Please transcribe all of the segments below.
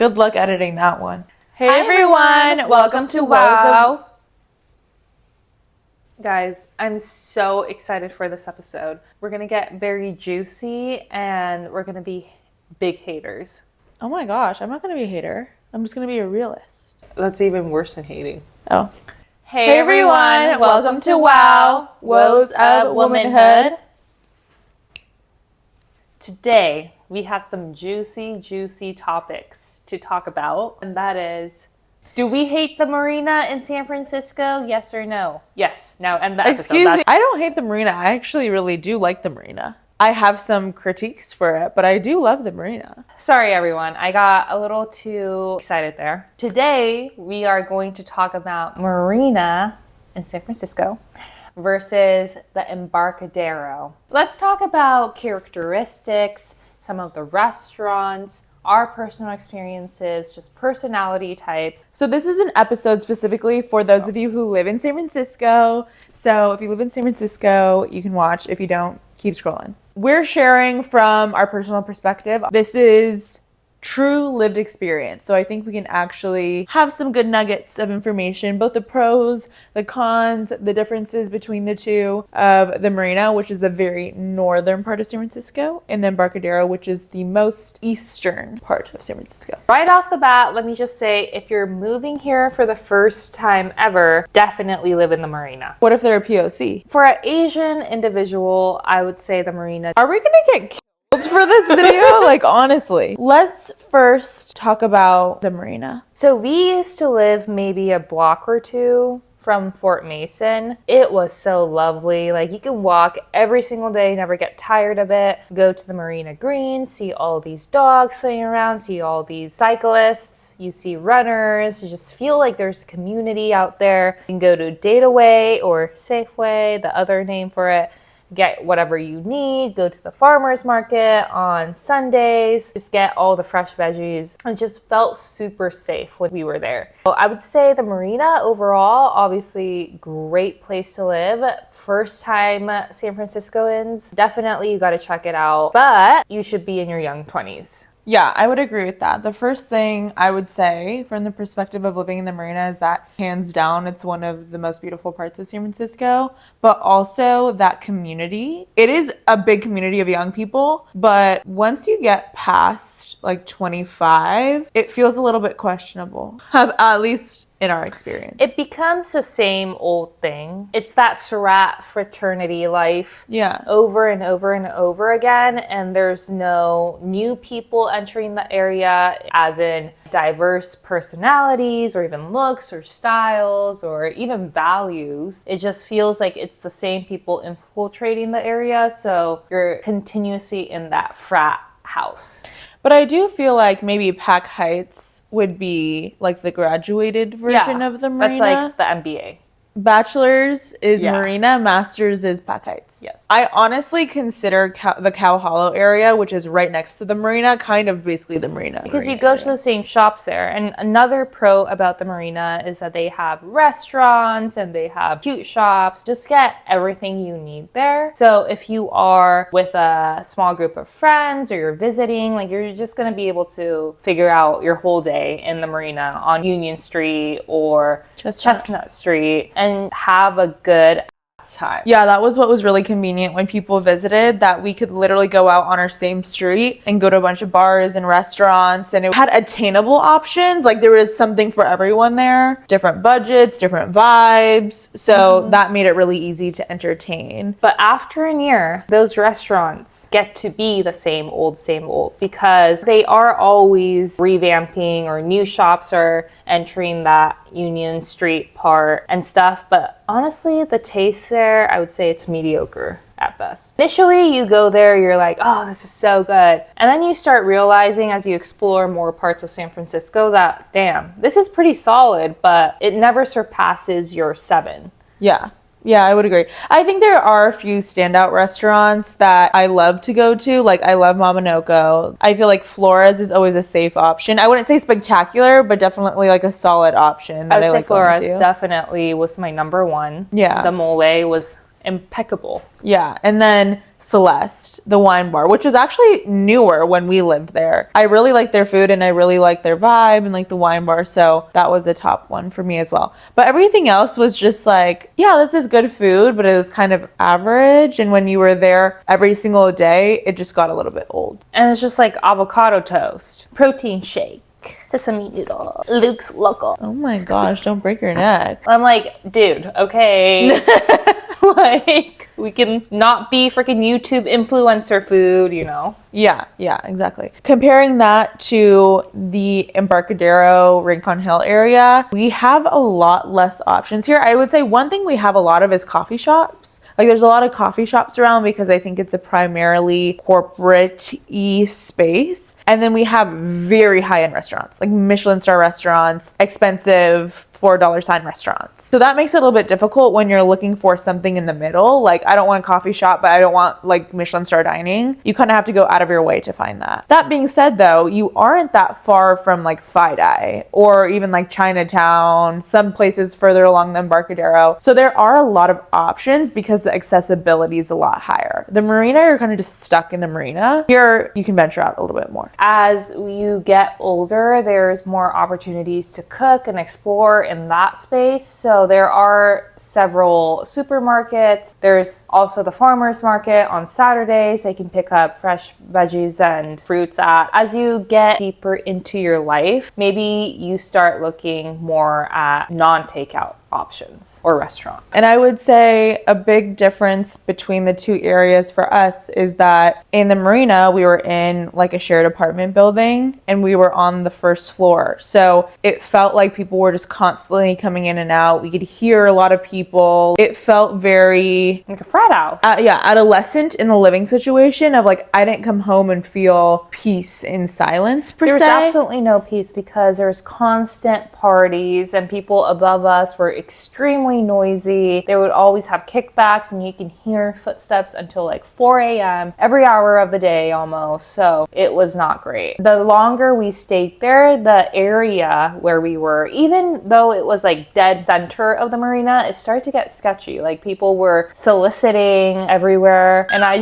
Good luck editing that one. Hey Hi everyone, welcome to Wow. Guys, I'm so excited for this episode. We're going to get very juicy and we're going to be big haters. Oh my gosh, I'm not going to be a hater. I'm just going to be a realist. That's even worse than hating. Oh. Hey everyone, welcome to Wow, Woes of Womanhood. Today, we have some juicy topics to talk about, and that is, do we hate the Marina in San Francisco? Yes or no? Yes. Now end the episode. Excuse me, I don't hate the Marina. I actually really do like the Marina. I have some critiques for it, but I do love the Marina. Sorry everyone, I got a little too excited there. Today, we are going to talk about Marina in San Francisco versus the Embarcadero. Let's talk about characteristics, some of the restaurants, our personal experiences, just personality types. So this is an episode specifically for those of you who live in San Francisco. So if you live in San Francisco, you can watch. If you don't, keep scrolling. We're sharing from our personal perspective. This is true lived experience. So I think we can actually have some good nuggets of information, both the pros, the cons, the differences between the two of the Marina, which is the very northern part of San Francisco, and the Embarcadero, which is the most eastern part of San Francisco. Right off the bat, let me just say, if you're moving here for the first time ever, definitely live in the Marina. What if they're a POC? For an Asian individual, I would say the Marina. Are we gonna get killed for this video? Like, honestly. Let's first talk about the Marina. So we used to live maybe a block or two from Fort Mason. It was so lovely. Like, you can walk every single day, never get tired of it. Go to the Marina Green, see all these dogs sitting around, see all these cyclists, you see runners, you just feel like there's a community out there. You can go to Dataway or Safeway, the other name for it, get whatever you need, go to the farmer's market on Sundays, just get all the fresh veggies. It just felt super safe when we were there. So I would say the Marina overall, obviously great place to live. First time San Franciscoans, definitely you gotta check it out, but you should be in your young 20s. Yeah, I would agree with that. The first thing I would say from the perspective of living in the Marina is that hands down, it's one of the most beautiful parts of San Francisco, but also that community. It is a big community of young people, but once you get past like 25, it feels a little bit questionable, at least in our experience. It becomes the same old thing. It's that Surratt fraternity life, over and over and over again, and there's no new people entering the area, as in diverse personalities or even looks or styles or even values. It just feels like it's the same people infiltrating the area, so you're continuously in that frat house. But I do feel like maybe Pack Heights would be like the graduated version of the Marina. That's like the MBA. Bachelor's is Marina, Master's is Pack Heights. Yes. I honestly consider the Cow Hollow area, which is right next to the Marina, kind of basically the Marina. Because you go to the same shops there. And another pro about the Marina is that they have restaurants and they have cute shops. Just get everything you need there. So if you are with a small group of friends or you're visiting, like, you're just going to be able to figure out your whole day in the Marina on Union Street or Chestnut Street and have a good time. Yeah, that was what was really convenient when people visited, that we could literally go out on our same street and go to a bunch of bars and restaurants, and it had attainable options. Like, there was something for everyone there, different budgets, different vibes, so that made it really easy to entertain. But after a year, those restaurants get to be the same old because they are always revamping, or new shops are entering that Union Street part and stuff. But honestly, the taste there, I would say it's mediocre at best. Initially, you go there, you're like, oh, this is so good. And then you start realizing as you explore more parts of San Francisco that, damn, this is pretty solid, but it never surpasses your 7. Yeah, I would agree. I think there are a few standout restaurants that I love to go to. Like, I love Mamanoko. I feel like Flores is always a safe option. I wouldn't say spectacular, but definitely like a solid option that I would like say Flores going to. Definitely was my number one. Yeah. The mole was impeccable. Yeah, and then Celeste, the wine bar, which was actually newer when we lived there. I really liked their food and I really liked their vibe and like the wine bar. So that was a top one for me as well. But everything else was just like, yeah, this is good food, but it was kind of average. And when you were there every single day, it just got a little bit old. And it's just like avocado toast, protein shake, sesame noodle, Luke's Local. Oh my gosh, don't break your neck. I'm like, dude, okay. Like, we can not be freaking YouTube influencer food, you know? Yeah, exactly. Comparing that to the Embarcadero, Rincon Hill area, we have a lot less options here. I would say one thing we have a lot of is coffee shops. Like there's a lot of coffee shops around because I think it's a primarily corporate-y space. And then we have very high-end restaurants, like Michelin star restaurants, expensive $4 sign restaurants. So that makes it a little bit difficult when you're looking for something in the middle. Like I don't want a coffee shop, but I don't want like Michelin star dining. You kind of have to go out of your way to find that. That being said though, you aren't that far from like Fidei or even like Chinatown, some places further along the Embarcadero. So there are a lot of options because the accessibility is a lot higher. The marina, you're kind of just stuck in the marina. Here, you can venture out a little bit more. As you get older, there's more opportunities to cook and explore in that space. So there are several supermarkets. There's also the farmers market on Saturdays. They can pick up fresh veggies and fruits at. As you get deeper into your life, maybe you start looking more at non-takeout options or restaurant. And I would say a big difference between the two areas for us is that in the marina, we were in like a shared apartment building and we were on the first floor. So it felt like people were just constantly coming in and out. We could hear a lot of people. It felt very like a frat house. Adolescent in the living situation of like, I didn't come home and feel peace in silence per se. There was absolutely no peace because there was constant parties and people above us were extremely noisy. They would always have kickbacks and you can hear footsteps until like 4 a.m. every hour of the day almost. So it was not great. The longer we stayed there, the area where we were, even though it was like dead center of the marina, it started to get sketchy. Like people were soliciting everywhere and I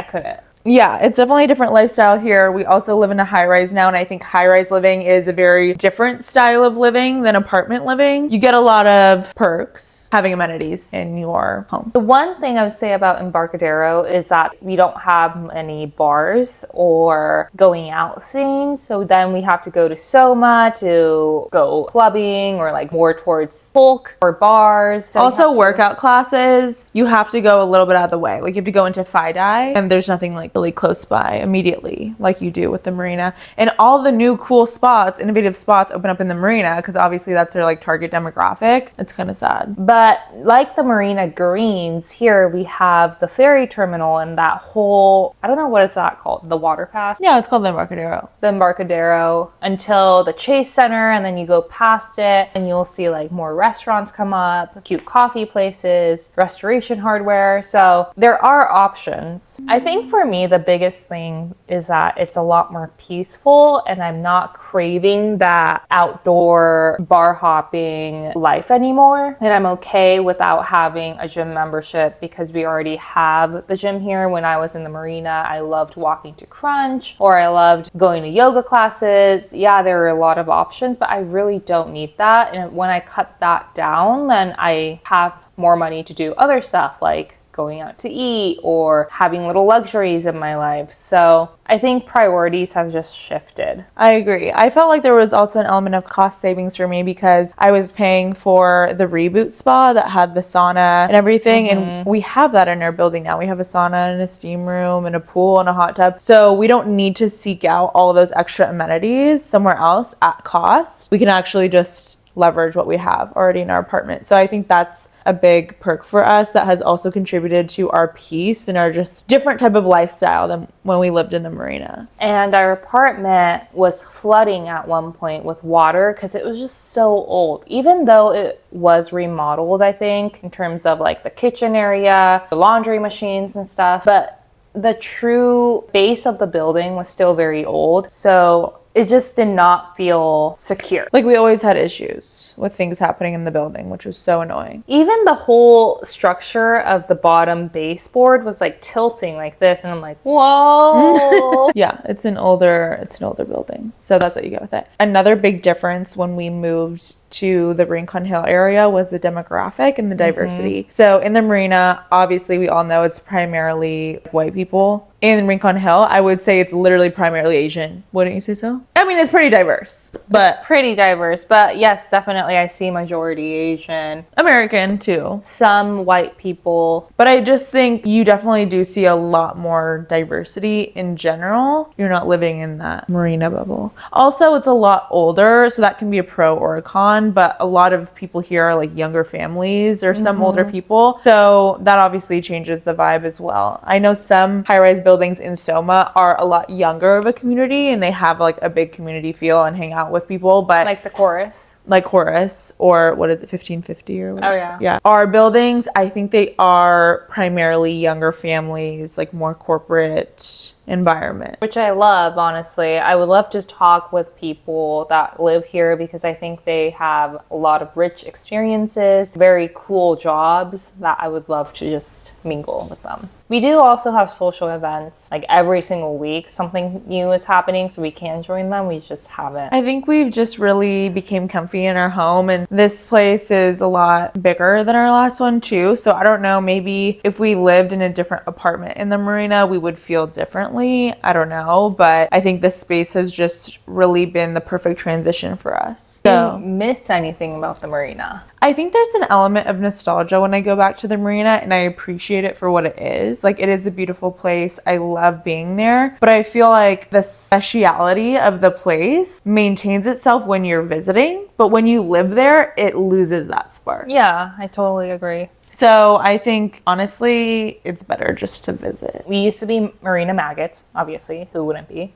couldn't. Yeah, it's definitely a different lifestyle here. We also live in a high-rise now, and I think high-rise living is a very different style of living than apartment living. You get a lot of perks having amenities in your home. The one thing I would say about Embarcadero is that we don't have any bars or going out scenes, so then we have to go to Soma to go clubbing or like more towards folk or bars. So also workout classes, you have to go a little bit out of the way. Like you have to go into Fidei, and there's nothing like really close by immediately like you do with the marina. And all the new cool spots, innovative spots open up in the marina because obviously that's their like target demographic. It's kind of sad. But like the Marina Greens, here we have the ferry terminal and that whole, I don't know what it's called, the water pass? Yeah, it's called the Embarcadero. The Embarcadero until the Chase Center, and then you go past it and you'll see like more restaurants come up, cute coffee places, restoration hardware. So there are options. I think for me, the biggest thing is that it's a lot more peaceful and I'm not craving that outdoor bar hopping life anymore. And I'm okay without having a gym membership because we already have the gym here. When I was in the marina, I loved walking to Crunch or I loved going to yoga classes. Yeah, there are a lot of options, but I really don't need that. And when I cut that down, then I have more money to do other stuff like going out to eat or having little luxuries in my life. So I think priorities have just shifted. I agree. I felt like there was also an element of cost savings for me because I was paying for the Reboot spa that had the sauna and everything. And we have that in our building now. We have a sauna and a steam room and a pool and a hot tub. So we don't need to seek out all of those extra amenities somewhere else at cost. We can actually just leverage what we have already in our apartment. So I think that's a big perk for us that has also contributed to our peace and our just different type of lifestyle than when we lived in the marina. And our apartment was flooding at one point with water because it was just so old. Even though it was remodeled, I think, in terms of like the kitchen area, the laundry machines and stuff, but the true base of the building was still very old. So It just did not feel secure. Like we always had issues with things happening in the building, which was so annoying. Even the whole structure of the bottom baseboard was like tilting like this, and I'm like, whoa. Yeah, it's an older building. So that's what you get with it. Another big difference when we moved to the Rincon Hill area was the demographic and the diversity. So in the Marina, obviously we all know it's primarily white people. In Rincon Hill, I would say it's literally primarily Asian. Wouldn't you say so? I mean, it's pretty diverse, but It's pretty diverse, but yes, definitely I see majority Asian, American too. some white people. But I just think you definitely do see a lot more diversity in general. You're not living in that Marina bubble. Also, it's a lot older, so that can be a pro or a con, but a lot of people here are like younger families or some older people. So that obviously changes the vibe as well. I know some high-rise buildings in Soma are a lot younger of a community and they have like a big community feel and hang out with people, but Like the chorus. like Horace or what is it, 1550 or whatever. Oh, yeah. Yeah. Our buildings, I think they are primarily younger families, like more corporate environment. Which I love, honestly. I would love to talk with people that live here because I think they have a lot of rich experiences, very cool jobs that I would love to just mingle with them. We do also have social events like every single week. Something new is happening, so we can join them. We just haven't. I think we've just really became comfy in our home, and this place is a lot bigger than our last one too. So I don't know, maybe if we lived in a different apartment in the Marina, we would feel differently. I don't know, but I think this space has just really been the perfect transition for us. Do So you miss anything about the Marina? I think there's an element of nostalgia when I go back to the Marina, and I appreciate it for what it is. Like, it is a beautiful place. I love being there, but I feel like the speciality of the place maintains itself when you're visiting, but when you live there, it loses that spark. Yeah, I totally agree. So I think, honestly, it's better just to visit. We used to be Marina maggots, obviously. Who wouldn't be?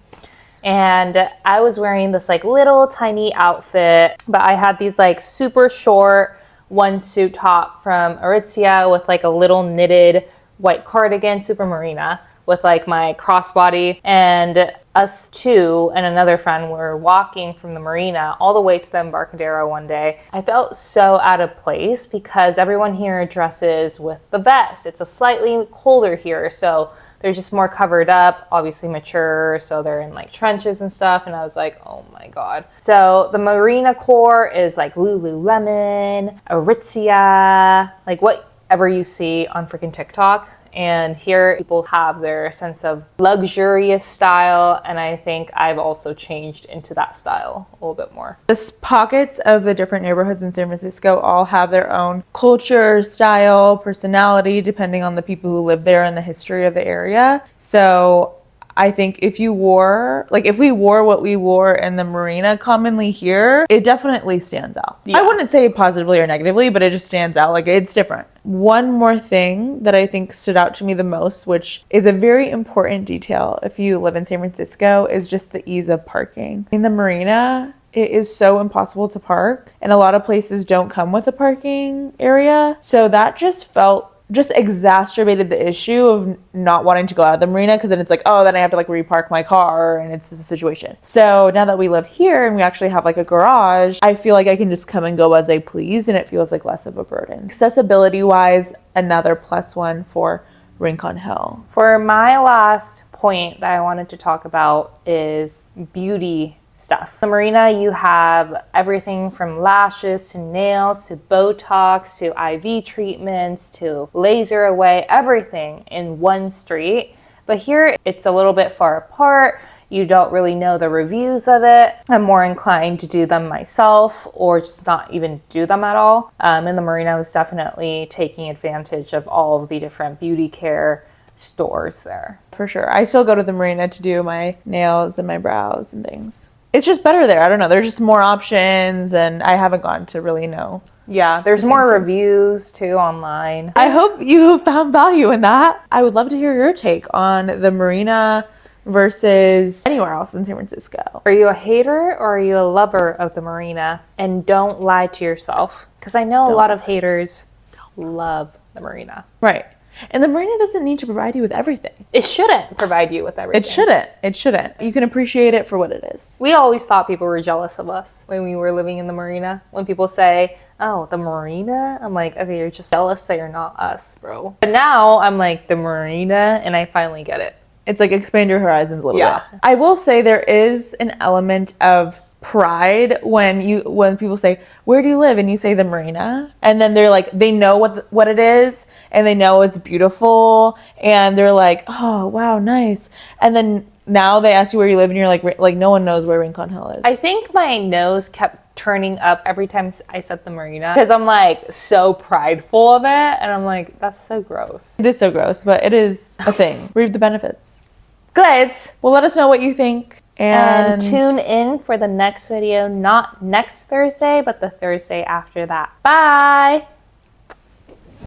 And I was wearing this like little tiny outfit, but I had these like super short one suit top from Aritzia with like a little knitted white cardigan, super Marina, with like my crossbody. And us two and another friend were walking from the Marina all the way to the Embarcadero one day. I felt so out of place because everyone here dresses with the vest. It's a slightly colder here, so they're just more covered up, obviously mature, so they're in like trenches and stuff. And I was like, oh my God. So the Marina core is like Lululemon, Aritzia, like whatever you see on freaking TikTok. And here people have their sense of luxurious style, and I think I've also changed into that style a little bit more. The pockets of the different neighborhoods in San Francisco all have their own culture, style, personality, depending on the people who live there and the history of the area. So I think if we wore what we wore in the Marina commonly here, it definitely stands out. Yeah. I wouldn't say positively or negatively, but it just stands out. Like, it's different. One more thing that I think stood out to me the most, which is a very important detail if you live in San Francisco, is just the ease of parking. In the Marina, it is so impossible to park, and a lot of places don't come with a parking area. So that just exacerbated the issue of not wanting to go out of the Marina, because then it's like, oh, then I have to like repark my car, and it's just a situation. So now that we live here and we actually have like a garage, I feel like I can just come and go as I please, and it feels like less of a burden. Accessibility wise, another plus one for Rincon Hill. For my last point that I wanted to talk about is beauty stuff. The Marina, you have everything from lashes to nails to Botox to IV treatments to laser away, everything in one street. But here it's a little bit far apart. You don't really know the reviews of it. I'm more inclined to do them myself or just not even do them at all. And the Marina was definitely taking advantage of all of the different beauty care stores there. For sure. I still go to the Marina to do my nails and my brows and things. It's just better there. I don't know. There's just more options, and I haven't gotten to really know. Yeah, there's more reviews too online. I hope you found value in that. I would love to hear your take on the Marina versus anywhere else in San Francisco. Are you a hater or are you a lover of the Marina? And don't lie to yourself, because I know a lot of haters love the Marina. Right. And the marina doesn't need to provide you with everything. It shouldn't provide you with everything. It shouldn't. You can appreciate it for what it is. We always thought people were jealous of us when we were living in the marina. When people say, oh, the marina? I'm like, okay, you're just jealous that you're not us, bro. But now I'm like, the marina, and I finally get it. It's like expand your horizons a little bit. I will say there is an element of pride when people say, where do you live? And you say the marina, and then they're like, they know what it is, and they know it's beautiful, and they're like, oh wow, nice. And then now they ask you where you live, and you're like no one knows where Rincon Hill is. I think my nose kept turning up every time I said the marina because I'm like so prideful of it, and I'm like, that's so gross. It is so gross, but it is a thing. Reap the benefits. Good. Well, let us know what you think. And tune in for the next video, not next Thursday, but the Thursday after that. Bye!